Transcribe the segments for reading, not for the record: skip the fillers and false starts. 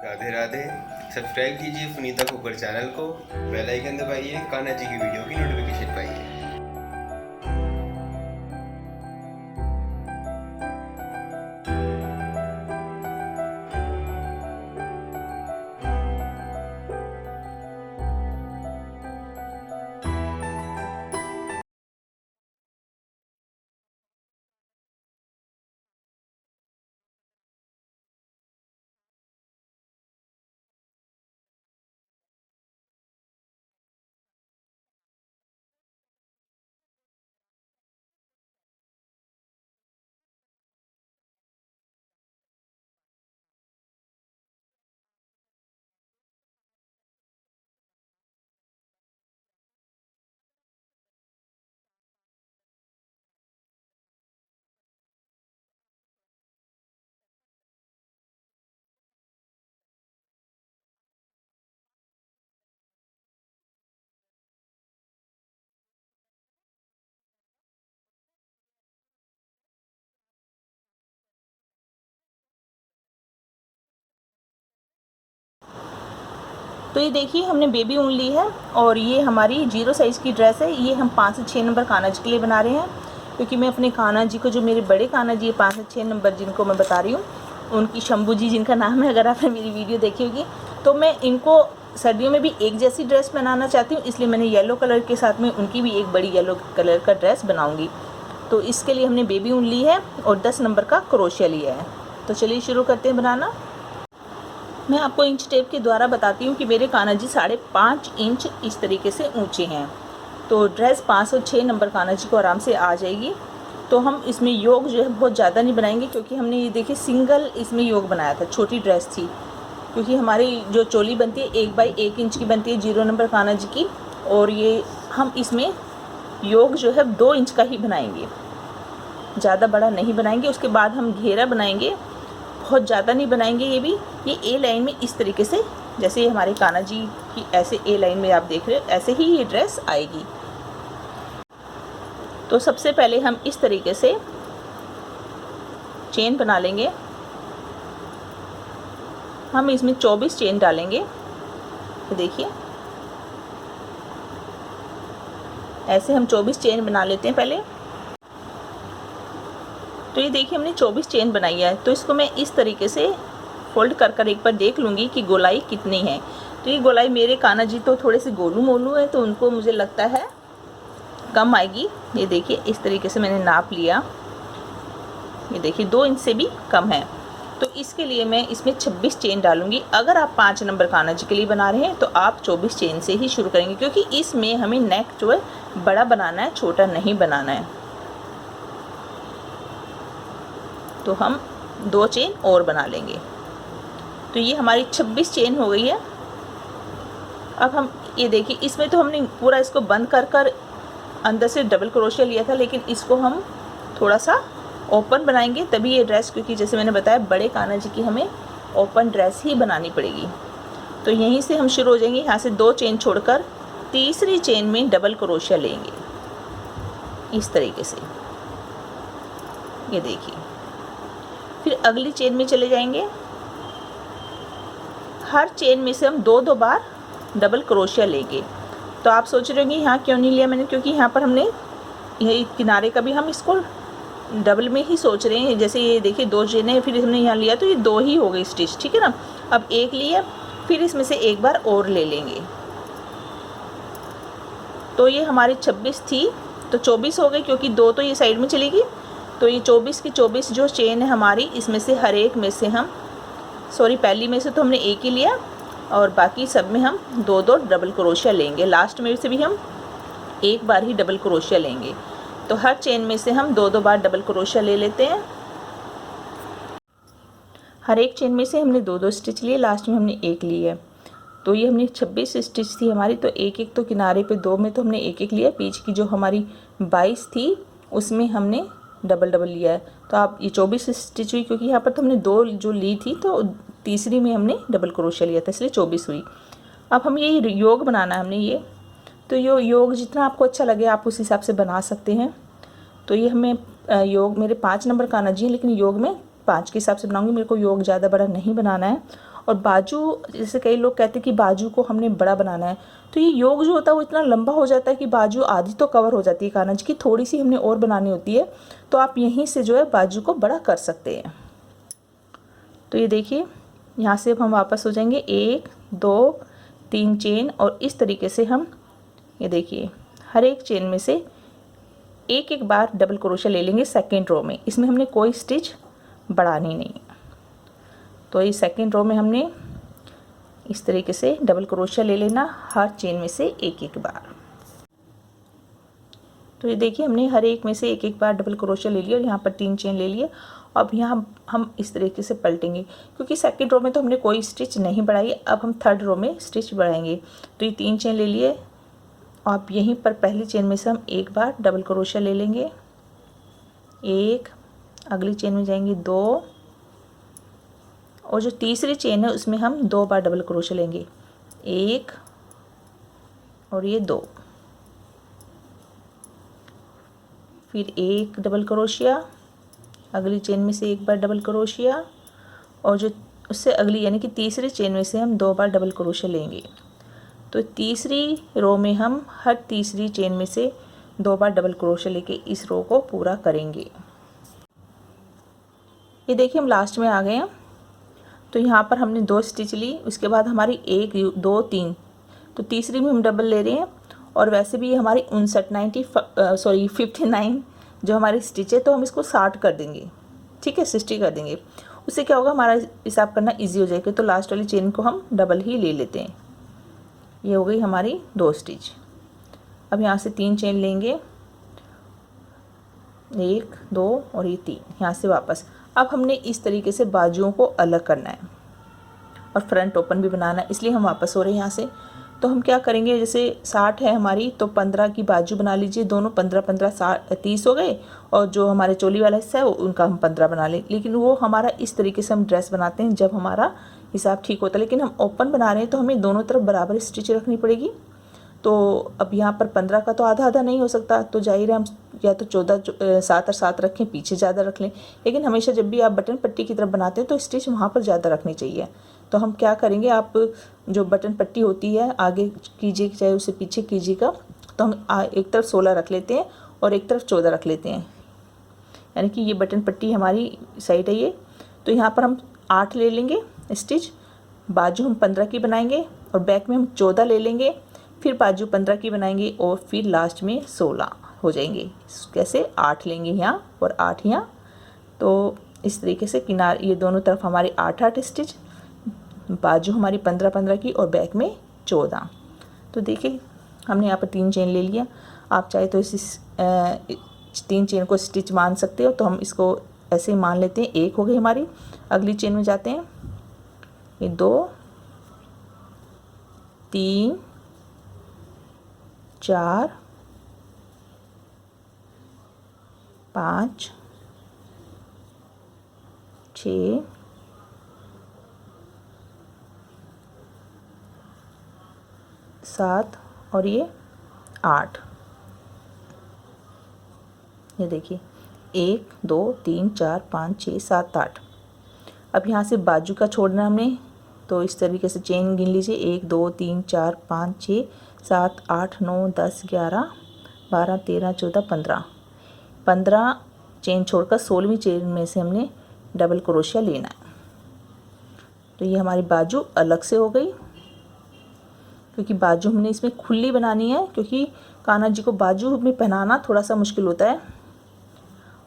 Radhe Radhe. Subscribe कीजिए पुनीता खोकर channel को, bell icon दबाइए, कान्हा जी की वीडियो की नोटिफिकेशन पाइए। तो ये देखिए हमने बेबी ऊन ली है और ये हमारी 0 साइज़ की ड्रेस है। ये हम 5 से 6 नंबर कान्हा जी के लिए बना रहे हैं, क्योंकि मैं अपने कान्हा जी को, जो मेरे बड़े कान्हा जी 5 से 6 नंबर जिनको मैं बता रही हूँ, उनकी शंभू जी जिनका नाम है, अगर आपने मेरी वीडियो देखी होगी, तो मैं इनको सर्दियों में भी एक जैसी ड्रेस बनाना चाहती हूँ, इसलिए मैंने येलो कलर के साथ में उनकी भी एक बड़ी येलो कलर का ड्रेस बनाऊँगी। तो इसके लिए हमने बेबी ऊन ली है और 10 नंबर का क्रोशिया लिया है। तो चलिए शुरू करते हैं बनाना। मैं आपको इंच टेप के द्वारा बताती हूँ कि मेरे कान्हा जी 5.5 इंच इस तरीके से ऊंचे हैं। तो ड्रेस 5 और 6 नंबर कान्हा जी को आराम से आ जाएगी। तो हम इसमें योग जो है बहुत ज़्यादा नहीं बनाएंगे, क्योंकि हमने ये देखिए सिंगल इसमें योग बनाया था, छोटी ड्रेस थी। क्योंकि हमारी जो चोली बनती है 1 बाई 1 इंच की बनती है 0 नंबर कान्हा जी की, और ये हम इसमें योग जो है 2 इंच का ही बनाएंगे, ज़्यादा बड़ा नहीं बनाएंगे। उसके बाद हम घेरा बनाएंगे, बहुत ज़्यादा नहीं बनाएंगे। ये ए लाइन में इस तरीके से, जैसे ये हमारे कान्हा जी की ऐसे ए लाइन में आप देख रहे हो, ऐसे ही ये ड्रेस आएगी। तो सबसे पहले हम इस तरीके से चेन बना लेंगे। हम इसमें 24 चेन डालेंगे। तो देखिए ऐसे हम 24 चेन बना लेते हैं पहले। तो ये देखिए हमने 24 चेन बनाई है। तो इसको मैं इस तरीके से फोल्ड कर कर एक बार देख लूँगी कि गोलाई कितनी है। तो ये गोलाई, मेरे कान्हा जी तो थोड़े से गोलू मोलू है, तो उनको मुझे लगता है कम आएगी। ये देखिए इस तरीके से मैंने नाप लिया, ये देखिए 2 इंच से भी कम है। तो इसके लिए मैं इसमें 26 चेन डालूंगी। अगर आप 5 नंबर कान्हा जी के लिए बना रहे हैं तो आप 24 चेन से ही शुरू करेंगे, क्योंकि इसमें हमें नेक जो है बड़ा बनाना है, छोटा नहीं बनाना है। तो हम 2 चेन और बना लेंगे। तो ये हमारी 26 चेन हो गई है। अब हम ये देखिए, इसमें तो हमने पूरा इसको बंद कर कर अंदर से डबल क्रोशिया लिया था, लेकिन इसको हम थोड़ा सा ओपन बनाएंगे, तभी ये ड्रेस, क्योंकि जैसे मैंने बताया बड़े कान्हा जी की हमें ओपन ड्रेस ही बनानी पड़ेगी। तो यहीं से हम शुरू हो जाएंगे। यहाँ से 2 चेन छोड़कर तीसरी चेन में डबल क्रोशिया लेंगे इस तरीके से, ये देखिए। फिर अगली चेन में चले जाएंगे। हर चेन में से हम 2-2 बार डबल क्रोशिया लेंगे। तो आप सोच रहे होंगे यहाँ क्यों नहीं लिया मैंने, क्योंकि यहाँ पर हमने ये किनारे का भी हम इसको डबल में ही सोच रहे हैं। जैसे ये देखिए 2 चेन है, फिर हमने यहाँ लिया तो ये 2 ही हो गई स्टिच, ठीक है ना। अब एक लिया, फिर इसमें से एक बार और ले लेंगे। तो ये हमारी 26 थी, तो 24 हो गई, क्योंकि 2 तो ये साइड में चलेगी। तो ये 24 की 24 जो चेन है हमारी, इसमें से हर एक में से हम, सॉरी पहली में से तो हमने एक ही लिया, और बाकी सब में हम 2-2 डबल क्रोशिया लेंगे। लास्ट में से भी हम एक बार ही डबल क्रोशिया लेंगे। तो हर चेन में से हम 2-2 बार डबल क्रोशिया ले लेते हैं। हर एक चेन में से हमने 2-2 स्टिच लिए, लास्ट में हमने एक ली है। तो ये हमने 26 स्टिच थी हमारी, तो एक एक तो किनारे पे 2 में तो हमने एक एक लिया। बीच की जो हमारी 22 थी उसमें हमने डबल डबल लिया है। तो आप ये 24 स्टिच हुई, क्योंकि यहाँ पर तो हमने 2 जो ली थी, तो तीसरी में हमने डबल क्रोशिया लिया था, इसलिए 24 हुई। अब हम ये योग बनाना है हमने ये, तो योग जितना आपको अच्छा लगे आप उस हिसाब से बना सकते हैं। तो ये हमें योग, मेरे 5 नंबर कान्हा जी हैं, लेकिन योग में 5 के हिसाब से बनाऊंगी। मेरे को योग ज़्यादा बड़ा नहीं बनाना है। और बाजू, जैसे कई लोग कहते हैं कि बाजू को हमने बड़ा बनाना है, तो ये योग जो होता है वो इतना लंबा हो जाता है कि बाजू आधी तो कवर हो जाती है कानज की, थोड़ी सी हमने और बनानी होती है, तो आप यहीं से जो है बाजू को बड़ा कर सकते हैं। तो ये देखिए यहाँ से अब हम वापस हो जाएंगे 1 2 3 चेन, और इस तरीके से हम ये देखिए हर एक चेन में से एक एक बार डबल क्रोशिया ले लेंगे सेकेंड रो में। इसमें हमने कोई स्टिच बढ़ानी नहीं। तो ये सेकेंड रो में हमने इस तरीके से डबल क्रोशिया ले लेना हर चेन में से एक एक बार। तो ये देखिए हमने हर एक में से एक एक बार डबल क्रोशिया ले लिया और यहाँ पर 3 चेन ले लिए। अब यहाँ हम इस तरीके से पलटेंगे, क्योंकि सेकेंड रो में तो हमने कोई स्टिच नहीं बढ़ाई, अब हम थर्ड रो में स्टिच बढ़ाएंगे। तो ये 3 चेन ले लिए, आप यहीं पर पहली चेन में से हम एक बार डबल क्रोशिया ले लेंगे, 1, अगली चेन में जाएंगे 2, और जो तीसरी चेन है उसमें हम 2 बार डबल क्रोशिया लेंगे, 1 और ये 2, फिर 1 डबल क्रोशिया, अगली चेन में से एक बार डबल क्रोशिया, और जो उससे अगली यानी कि तीसरी चेन में से हम 2 बार डबल क्रोशिया लेंगे। तो तीसरी रो में हम हर तीसरी चेन में से 2 बार डबल क्रोशिया लेके इस रो को पूरा करेंगे। ये देखिए हम लास्ट में आ गए हैं। तो यहाँ पर हमने 2 स्टिच ली, उसके बाद हमारी 1 2 3, तो तीसरी में हम डबल ले रहे हैं। और वैसे भी हमारी 59 जो हमारी स्टिच है, तो हम इसको 60 कर देंगे, ठीक है, 60 कर देंगे। उससे क्या होगा, हमारा हिसाब करना इजी हो जाएगा। तो लास्ट वाली चेन को हम डबल ही ले लेते हैं। ये हो गई हमारी 2 स्टिच। अब यहाँ से 3 चेन लेंगे, 1 2 और ये 3, यहाँ से वापस। अब हमने इस तरीके से बाजुओं को अलग करना है और फ्रंट ओपन भी बनाना है, इसलिए हम वापस हो रहे हैं यहाँ से। तो हम क्या करेंगे, जैसे 60 है हमारी, तो 15 की बाजू बना लीजिए, दोनों 15 15 30 हो गए। और जो हमारे चोली वाला हिस्सा है वो उनका हम 15 बना लें। लेकिन वो हमारा इस तरीके से हम ड्रेस बनाते हैं जब हमारा हिसाब ठीक होता है। लेकिन हम ओपन बना रहे हैं तो हमें दोनों तरफ बराबर स्टिच रखनी पड़ेगी। तो अब यहाँ पर 15 का तो आधा आधा नहीं हो सकता, तो जाहिर है हम या तो 14 7 और 7 रखें, पीछे ज़्यादा रख लें। लेकिन हमेशा जब भी आप बटन पट्टी की तरफ बनाते हैं तो स्टिच वहाँ पर ज़्यादा रखनी चाहिए। तो हम क्या करेंगे, आप जो बटन पट्टी होती है आगे कीजिए चाहे उसे पीछे कीजिएगा। तो हम एक तरफ 16 रख लेते हैं और एक तरफ 14 रख लेते हैं, यानी कि ये बटन पट्टी हमारी साइड है ये। तो यहाँ पर हम 8 ले लेंगे स्टिच, बाजू हम 15 की बनाएंगे और बैक में हम 14 ले लेंगे, फिर बाजू 15 की बनाएंगे और फिर लास्ट में 16 हो जाएंगे। कैसे, 8 लेंगे यहाँ और 8 यहाँ। तो इस तरीके से किनार ये दोनों तरफ हमारे 8 स्टिच, बाजू हमारी 15 15 की और बैक में 14। तो देखिए हमने यहाँ पर 3 चेन ले लिया। आप चाहे तो इस 3 चेन को स्टिच मान सकते हो, तो हम इसको ऐसे ही मान लेते हैं। 1 हो गई हमारी, अगली चेन में जाते हैं, ये 2 3 4 5 6 7 और ये 8। ये देखिए 1 2 3 4 5 6 7 8। अब यहाँ से बाजू का छोड़ना हमने, तो इस तरीके से चेन गिन लीजिए, 1 2 3 4 5 6 7 8 9 10 11 12 13 14 15। 15 चेन छोड़कर 16वीं चेन में से हमने डबल क्रोशिया लेना है। तो ये हमारी बाजू अलग से हो गई, क्योंकि बाजू हमने इसमें खुली बनानी है, क्योंकि कान्हा जी को बाजू में पहनाना थोड़ा सा मुश्किल होता है।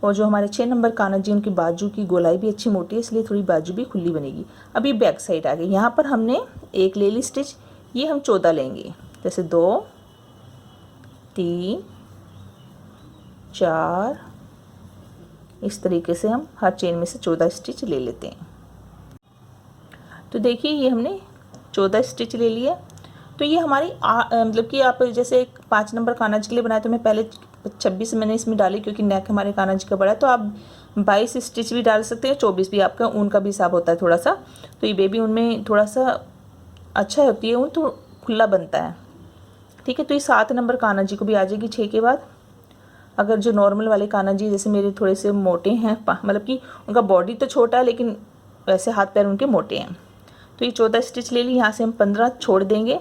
और जो हमारे 6 नंबर कान्हा जी, उनकी बाजू की गोलाई भी अच्छी मोटी है, इसलिए थोड़ी बाजू भी खुली बनेगी। अभी बैक साइड आ गई, यहाँ पर हमने 1 ले ली स्टिच, ये हम 14 लेंगे, जैसे 2 3 4, इस तरीके से हम हर चेन में से 14 स्टिच ले लेते हैं। तो देखिए ये हमने 14 स्टिच ले लिए। तो ये हमारी मतलब कि आप जैसे 5 नंबर कान्हा जी के लिए बनाए, तो मैं पहले 26 मैंने इसमें डाली, क्योंकि नेक हमारे कान्हा जी का बड़ा है। तो आप 22 स्टिच भी डाल सकते हैं, 24 भी, आपका ऊन का भी हिसाब होता है थोड़ा सा। तो ये बेबी ऊन में थोड़ा सा अच्छा होती है ऊन, तो खुला बनता है, ठीक है। तो ये 7 नंबर कान्हा जी को भी आ जाएगी 6 के बाद। अगर जो नॉर्मल वाले कान्हा जी, जैसे मेरे थोड़े से मोटे हैं, मतलब कि उनका बॉडी तो छोटा है लेकिन वैसे हाथ पैर उनके मोटे हैं, तो ये 14 स्टिच ले ली, यहाँ से हम 15 छोड़ देंगे।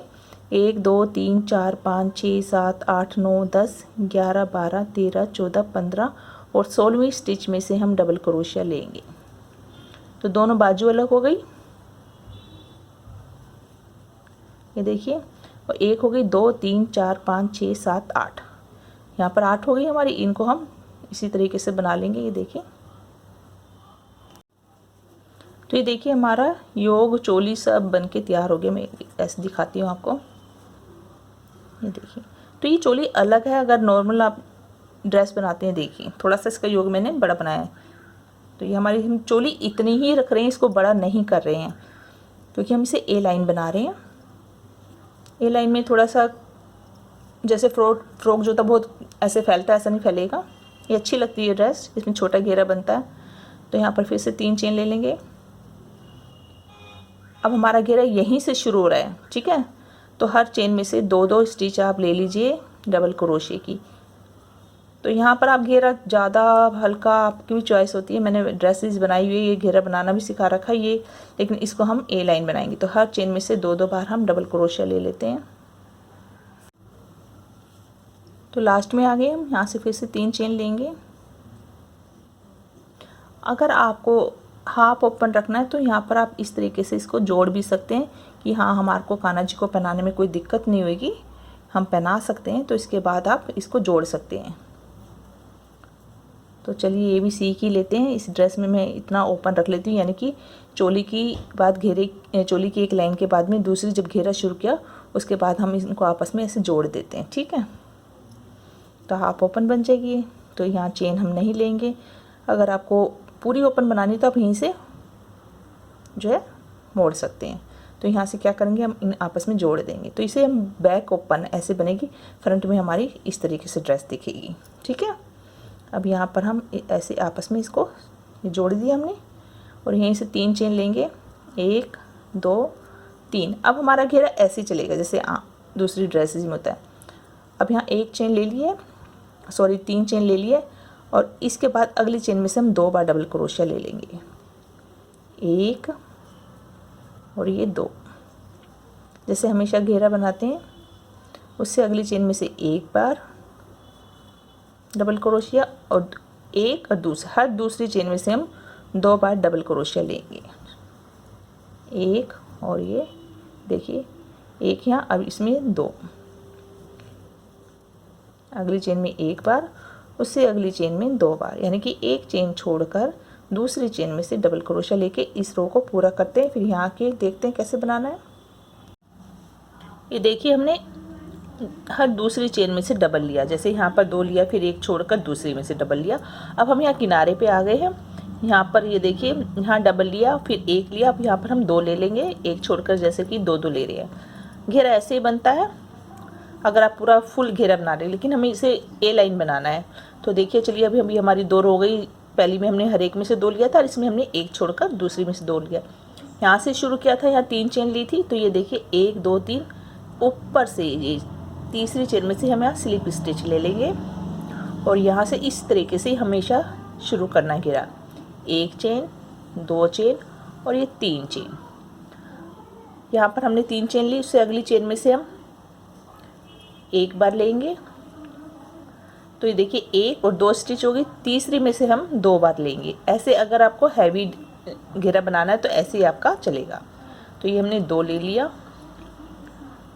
1 2 3 4 5 6 7 8 9 10 11 12 13 14 15 और 16वीं स्टिच में से हम डबल क्रोशिया लेंगे। तो दोनों बाजू अलग हो गई, ये देखिए, और एक हो गई, 2 3 4 5 6 7 8, यहाँ पर 8 हो गई हमारी। इनको हम इसी तरीके से बना लेंगे। ये देखिए, तो ये देखिए हमारा योग चोली सब बन के तैयार हो गया। मैं ऐसे दिखाती हूँ आपको, ये देखिए। तो ये चोली अलग है, अगर नॉर्मल आप ड्रेस बनाते हैं, देखिए थोड़ा सा इसका योग मैंने बड़ा बनाया है। तो ये हमारी हम चोली इतनी ही रख रहे हैं, इसको बड़ा नहीं कर रहे हैं, क्योंकि हम इसे ए लाइन बना रहे हैं। ए लाइन में थोड़ा सा जैसे फ्रॉक जो था बहुत ऐसे फैलता है, ऐसा नहीं फैलेगा। ये अच्छी लगती है ड्रेस, इसमें छोटा घेरा बनता है। तो यहाँ पर फिर से 3 चेन ले लेंगे। अब हमारा घेरा यहीं से शुरू हो रहा है, ठीक है। तो हर चेन में से 2-2 स्टिच आप ले लीजिए डबल क्रोशे की। तो यहाँ पर आप घेरा ज़्यादा हल्का आपकी भी चॉइस होती है। मैंने ड्रेसेस बनाई हुई है, ये घेरा बनाना भी सिखा रखा है ये, लेकिन इसको हम ए लाइन बनाएंगे। तो हर चेन में से 2-2 बार हम डबल क्रोशिया ले लेते हैं। तो लास्ट में आ गए हम, यहाँ से फिर से 3 चेन लेंगे। अगर आपको हाफ ओपन रखना है तो यहाँ पर आप इस तरीके से इसको जोड़ भी सकते हैं कि हाँ हमारे को कान्हा जी को पहनाने में कोई दिक्कत नहीं होगी, हम पहना सकते हैं। तो इसके बाद आप इसको जोड़ सकते हैं। तो चलिए ये भी सीख ही लेते हैं। इस ड्रेस में मैं इतना ओपन रख लेती हूँ, यानी कि चोली की बाद चोली की एक लाइन के बाद में दूसरी जब घेरा शुरू किया उसके बाद हम इनको आपस में ऐसे जोड़ देते हैं, ठीक है। तो हाफ ओपन बन जाएगी। तो यहाँ चेन हम नहीं लेंगे। अगर आपको पूरी ओपन बनानी तो आप यहीं से जो है मोड़ सकते हैं। तो यहाँ से क्या करेंगे, हम इन आपस में जोड़ देंगे। तो इसे हम बैक ओपन ऐसे बनेगी, फ्रंट में हमारी इस तरीके से ड्रेस दिखेगी, ठीक है। अब यहाँ पर हम ऐसे आपस में इसको जोड़ दिया हमने, और यहीं से 3 चेन लेंगे, 1 2 3। अब हमारा घेरा ऐसे ही चलेगा जैसे दूसरी ड्रेसेस में होता है। अब यहाँ 1 चेन ले लिए, सॉरी 3 चेन ले लिए, और इसके बाद अगली चेन में से हम 2 बार डबल क्रोशिया ले लेंगे, 1 और ये 2। जैसे हमेशा घेरा बनाते हैं उससे अगली चेन में से 1 बार डबल क्रोशिया और 1, और हर दूसरी चेन में से हम 2 बार डबल क्रोशिया लेंगे, 1 और ये देखिए 1 यहाँ, अब इसमें 2, अगली चेन में 1 बार, उससे अगली चेन में 2 बार, यानी कि एक चेन छोड़कर दूसरी चेन में से डबल क्रोशिया लेके इस रो को पूरा करते हैं। फिर यहाँ के देखते हैं कैसे बनाना है। ये देखिए हमने हर दूसरी चेन में से डबल लिया, जैसे यहाँ पर 2 लिया, फिर 1 छोड़कर दूसरी में से डबल लिया। अब हम यहाँ किनारे पे आ गए हैं। यहाँ पर ये देखिए यहाँ डबल लिया, फिर 1 लिया, अब यहाँ पर हम 2 ले लेंगे, 1 छोड़कर, जैसे कि 2-2 ले रहे हैं। घेरा ऐसे ही बनता है अगर आप पूरा फुल घेरा बना रहे हैं, लेकिन हमें इसे ए लाइन बनाना है। तो देखिए चलिए अभी हमारी 2 रो हो गई। पहली में हमने हर एक में से 2 लिया था, और इसमें हमने 1 छोड़कर दूसरी में से 2 लिया। यहाँ से शुरू किया था, यहाँ 3 चेन ली थी। तो ये देखिए 1 2 3, ऊपर से ये तीसरी चेन में से हम यहाँ स्लिप स्टिच ले लेंगे, और यहाँ से इस तरीके से हमेशा शुरू करना है घेरा। 1 चेन, 2 चेन और ये 3 चेन। यहाँ पर हमने 3 चेन ली, उससे अगली चेन में से हम 1 बार लेंगे। तो ये देखिए 1 और 2 स्टिच हो गई, तीसरी में से हम 2 बार लेंगे। ऐसे अगर आपको हैवी घेरा बनाना है तो ऐसे ही आपका चलेगा। तो ये हमने 2 ले लिया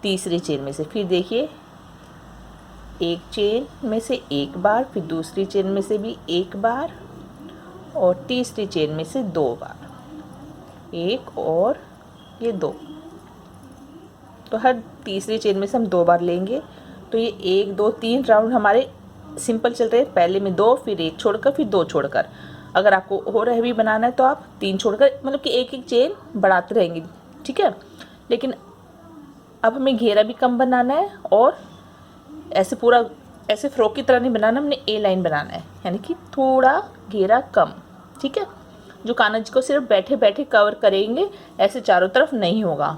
तीसरी चेन में से, फिर देखिए 1 चेन में से 1 बार, फिर दूसरी चेन में से भी 1 बार, और तीसरी चेन में से 2 बार, 1 और ये 2। तो हर तीसरी चेन में से हम 2 बार लेंगे। तो ये 1 2 3 राउंड हमारे सिंपल चल रहे हैं। पहले में 2, फिर 1 छोड़कर, फिर 2 छोड़कर। अगर आपको और हैवी बनाना है तो आप 3 छोड़कर, मतलब कि एक चेन बढ़ाते रहेंगे, ठीक है। लेकिन अब हमें घेरा भी कम बनाना है, और ऐसे पूरा ऐसे फ्रॉक की तरह नहीं बनाना, हमने ए लाइन बनाना है, यानी कि थोड़ा घेरा कम, ठीक है। जो कान्हा जी को सिर्फ बैठे बैठे कवर करेंगे, ऐसे चारों तरफ नहीं होगा।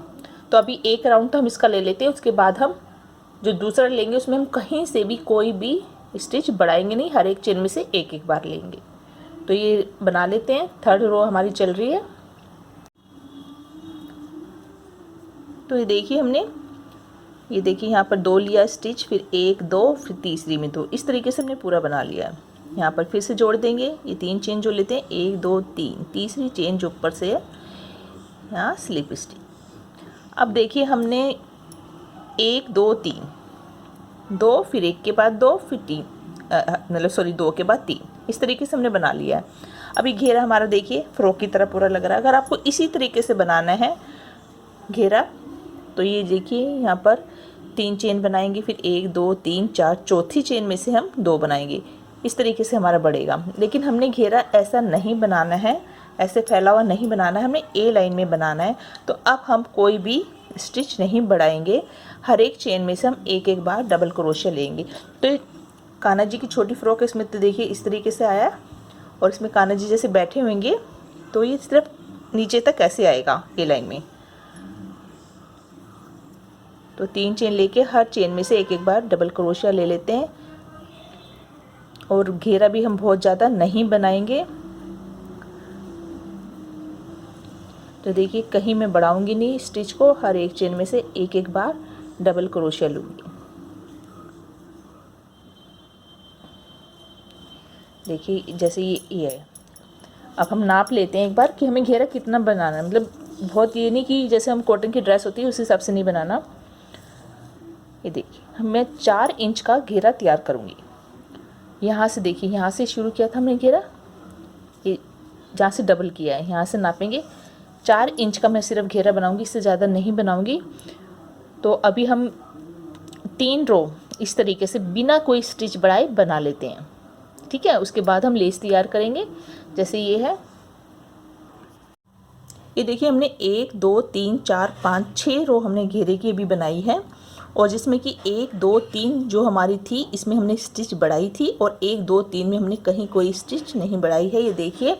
तो अभी 1 राउंड तो हम इसका ले लेते हैं, उसके बाद हम जो दूसरा लेंगे उसमें हम कहीं से भी कोई भी स्टिच बढ़ाएंगे नहीं, हर एक चेन में से 1-1 बार लेंगे। तो ये बना लेते हैं। 3rd रो हमारी चल रही है। तो ये देखिए हमने, ये देखिए यहाँ पर 2 लिया स्टिच, फिर 1 2, फिर तीसरी में 2, इस तरीके से हमने पूरा बना लिया है। यहाँ पर फिर से जोड़ देंगे, ये 3 चेन जो लेते हैं, 1 2 3, तीसरी चेन जो ऊपर से है यहाँ स्लिप स्टिच। अब देखिए हमने 1 2 3, 2 फिर 1 के बाद 2 फिर 3, मतलब सॉरी 2 के बाद 3, इस तरीके से हमने बना लिया है। अभी घेरा हमारा देखिए फ्रॉक की तरह पूरा लग रहा है। अगर आपको इसी तरीके से बनाना है घेरा, तो ये देखिए यहाँ पर 3 चेन बनाएंगे, फिर 1 2 3 4, चौथी चेन में से हम 2 बनाएंगे, इस तरीके से हमारा बढ़ेगा। लेकिन हमने घेरा ऐसा नहीं बनाना है, ऐसे फैला हुआ नहीं बनाना है, हमें ए लाइन में बनाना है। तो अब हम कोई भी स्टिच नहीं बढ़ाएंगे, हर एक चेन में से हम एक एक बार डबल क्रोशिया लेंगे। तो कान्हा जी की छोटी फ्रॉक है, इसमें तो देखिए इस तरीके से आया, और इसमें कान्हा जी जैसे बैठे होंगे, तो ये सिर्फ नीचे तक कैसे आएगा ए लाइन में। तो 3 चेन लेके हर चेन में से एक एक बार डबल क्रोशिया ले लेते हैं, और घेरा भी हम बहुत ज़्यादा नहीं बनाएंगे। तो देखिए कहीं मैं बढ़ाऊंगी नहीं स्टिच को, हर एक चेन में से एक एक बार डबल क्रोशिया लूँगी। देखिए जैसे ये है। अब हम नाप लेते हैं एक बार कि हमें घेरा कितना बनाना है, मतलब बहुत ये नहीं कि जैसे हम कॉटन की ड्रेस होती है उस हिसाब से नहीं बनाना। ये देखिए मैं 4 इंच का घेरा तैयार करूँगी। यहाँ से देखिए, यहाँ से शुरू किया था हमने घेरा, ये जहाँ से डबल किया है यहाँ से नापेंगे, 4 इंच का मैं सिर्फ घेरा बनाऊँगी, इससे ज़्यादा नहीं बनाऊँगी। तो अभी हम 3 रो इस तरीके से बिना कोई स्टिच बढ़ाए बना लेते हैं, ठीक है। उसके बाद हम लेस तैयार करेंगे, जैसे ये है। ये देखिए हमने 1 2 3 4 5 6 रो हमने घेरे की अभी बनाई है, और जिसमें कि 1 2 3 जो हमारी थी इसमें हमने स्टिच बढ़ाई थी, और 1 2 3 में हमने कहीं कोई स्टिच नहीं बढ़ाई है। ये देखिए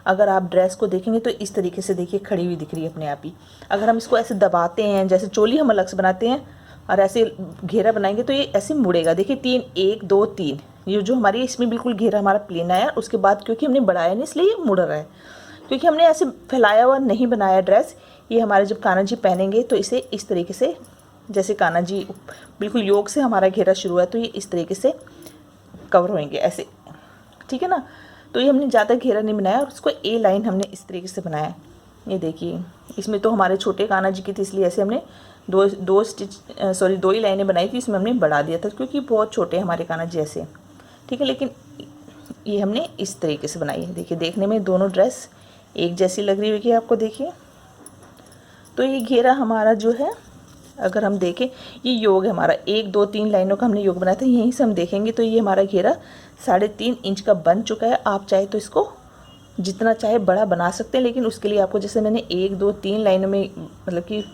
अगर आप ड्रेस को देखेंगे तो इस तरीके से देखिए खड़ी हुई दिख रही है अपने आप ही। अगर हम इसको ऐसे दबाते हैं, जैसे चोली हम अलग से बनाते हैं और ऐसे घेरा बनाएंगे तो ये ऐसे मुड़ेगा। देखिए 3 1 2 3, ये जो हमारी इसमें बिल्कुल घेरा हमारा प्लेन आया, उसके बाद क्योंकि हमने बढ़ाया नहीं इसलिए ये मुड़ रहा है, क्योंकि हमने ऐसे फैलाया हुआ नहीं बनाया ड्रेस। ये हमारे जब कान्हा जी पहनेंगे तो इसे इस तरीके से, जैसे कान्हा जी बिल्कुल योग से हमारा घेरा शुरू है, तो ये इस तरीके से कवर होंगे ऐसे, ठीक है ना। तो ये हमने ज़्यादा घेरा नहीं बनाया, और उसको ए लाइन हमने इस तरीके से बनाया। ये देखिए इसमें तो हमारे छोटे कान्हा जी की थी, इसलिए ऐसे हमने दो ही लाइनें बनाई थी, इसमें हमने बढ़ा दिया था क्योंकि बहुत छोटे हमारे कान्हा जी ऐसे, ठीक है। लेकिन ये हमने इस तरीके से बनाई है। देखिए देखने में दोनों ड्रेस एक जैसी लग रही होगी आपको, देखिए। तो ये घेरा हमारा जो है, अगर हम देखें ये योग है हमारा, 1 2 3 लाइनों का हमने योग बनाया था, यहीं से हम देखेंगे तो ये हमारा घेरा 3.5 इंच का बन चुका है। आप चाहे तो इसको जितना चाहे बड़ा बना सकते हैं, लेकिन उसके लिए आपको, जैसे मैंने 1 2 3 लाइनों में मतलब कि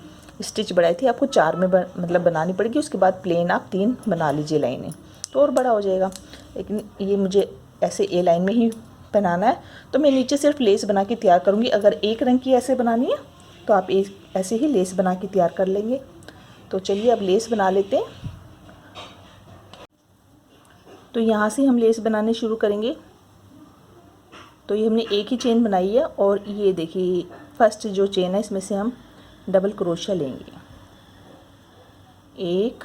स्टिच बढ़ाई थी, आपको 4 में मतलब बनानी पड़ेगी। उसके बाद प्लेन आप 3 बना लीजिए लाइनें, तो और बड़ा हो जाएगा। लेकिन ये मुझे ऐसे ए लाइन में ही बनाना है, तो मैं नीचे सिर्फ लेस बना के तैयार करूँगी। अगर एक रंग की ऐसे बनानी है तो आप ऐसे ही लेस बना के तैयार कर लेंगे। तो चलिए अब लेस बना लेते हैं। तो यहाँ से हम लेस बनाने शुरू करेंगे। तो ये हमने एक ही चेन बनाई है, और ये देखिए फर्स्ट जो चेन है इसमें से हम डबल क्रोशिया लेंगे, एक।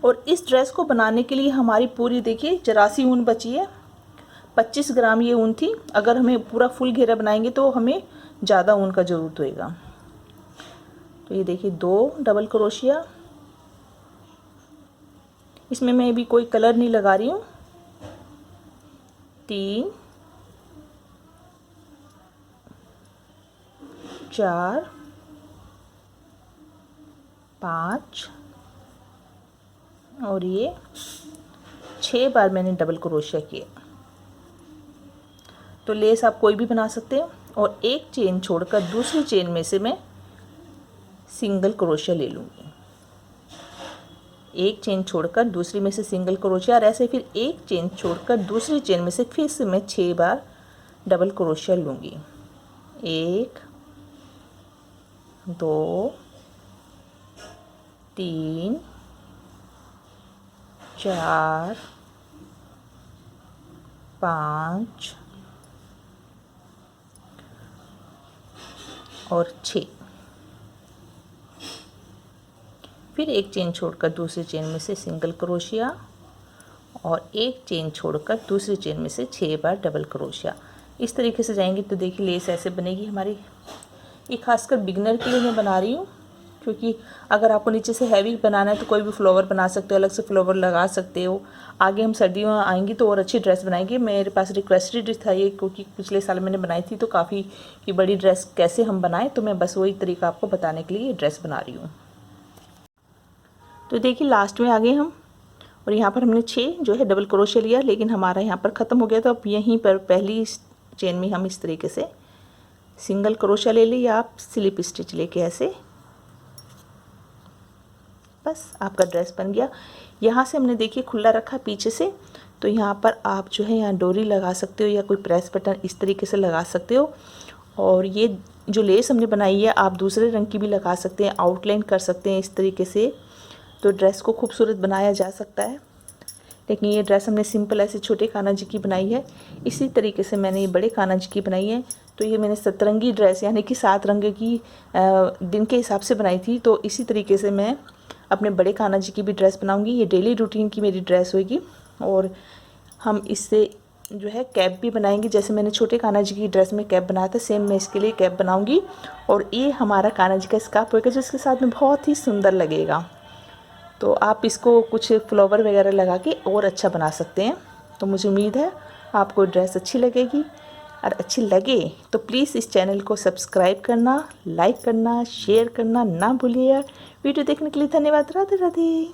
और इस ड्रेस को बनाने के लिए हमारी पूरी देखिए 84 ऊन बची है, 25 ग्राम ये ऊन थी। अगर हमें पूरा फुल घेरा बनाएंगे तो हमें ज़्यादा ऊन का ज़रूरत होएगा। तो ये देखिए 2 डबल क्रोशिया, इसमें मैं भी कोई कलर नहीं लगा रही हूँ, 3 4 5 और ये 6 बार मैंने डबल क्रोशिया किया। तो लेस आप कोई भी बना सकते हैं, और एक चेन छोड़कर दूसरी चेन में से मैं सिंगल क्रोशिया ले लूँगी। एक चेन छोड़कर दूसरी में से सिंगल क्रोशिया, और ऐसे फिर एक चेन छोड़कर दूसरी चेन में से फिर से मैं 6 बार डबल क्रोशिया लूँगी। 1 2 3 4 5 और 6। फिर एक चेन छोड़कर दूसरी चेन में से सिंगल क्रोशिया और एक चेन छोड़कर दूसरी चेन में से 6 बार डबल क्रोशिया। इस तरीके से जाएंगे तो देखिए लेस ऐसे बनेगी हमारी। ये खासकर बिगनर के लिए मैं बना रही हूँ, क्योंकि अगर आपको नीचे से हैवी बनाना है तो कोई भी फ्लावर बना सकते हो, अलग से फ्लावर लगा सकते हो। आगे हम सर्दियों में आएंगी तो और अच्छी ड्रेस बनाएंगे। मेरे पास रिक्वेस्टेड था ये, क्योंकि पिछले साल मैंने बनाई थी तो काफ़ी कि बड़ी ड्रेस कैसे हम बनाएं, तो मैं बस वही तरीका आपको बताने के लिए ये ड्रेस बना रही हूँ। तो देखिए लास्ट में आ गए हम, और यहाँ पर हमने 6 जो है डबल क्रोशिया लिया, लेकिन हमारा यहाँ पर ख़त्म हो गया। तो अब यहीं पर पहली चेन में हम इस तरीके से सिंगल क्रोशिया ले लें, या आप स्लिप स्टिच लेके ऐसे, बस आपका ड्रेस बन गया। यहाँ से हमने देखिए खुला रखा पीछे से, तो यहाँ पर आप जो है यहाँ डोरी लगा सकते हो या कोई प्रेस बटन इस तरीके से लगा सकते हो। और ये जो लेस हमने बनाई है आप दूसरे रंग की भी लगा सकते हैं, आउटलाइन कर सकते हैं इस तरीके से, तो ड्रेस को खूबसूरत बनाया जा सकता है। लेकिन ये ड्रेस हमने सिंपल ऐसे छोटे कान्हा जी की बनाई है। इसी तरीके से मैंने ये बड़े कान्हा जी की बनाई है। तो ये मैंने सतरंगी ड्रेस यानी कि 7 रंग की दिन के हिसाब से बनाई थी। तो इसी तरीके से मैं अपने बड़े कान्हा जी की भी ड्रेस बनाऊंगी। ये डेली रूटीन की मेरी ड्रेस होगी। और हम इससे जो है कैप भी बनाएंगे, जैसे मैंने छोटे कान्हा जी की ड्रेस में कैप बनाया था, सेम मैं इसके लिए कैप बनाऊंगी। और ये हमारा कान्हा जी का स्कार्फ होगा जिसके साथ में बहुत ही सुंदर लगेगा। तो आप इसको कुछ फ्लावर वगैरह लगा के और अच्छा बना सकते हैं। तो मुझे उम्मीद है आपको ड्रेस अच्छी लगेगी, और अच्छी लगे तो प्लीज़ इस चैनल को सब्सक्राइब करना, लाइक करना, शेयर करना ना भूलिए। वीडियो देखने के लिए धन्यवाद। राधे राधे।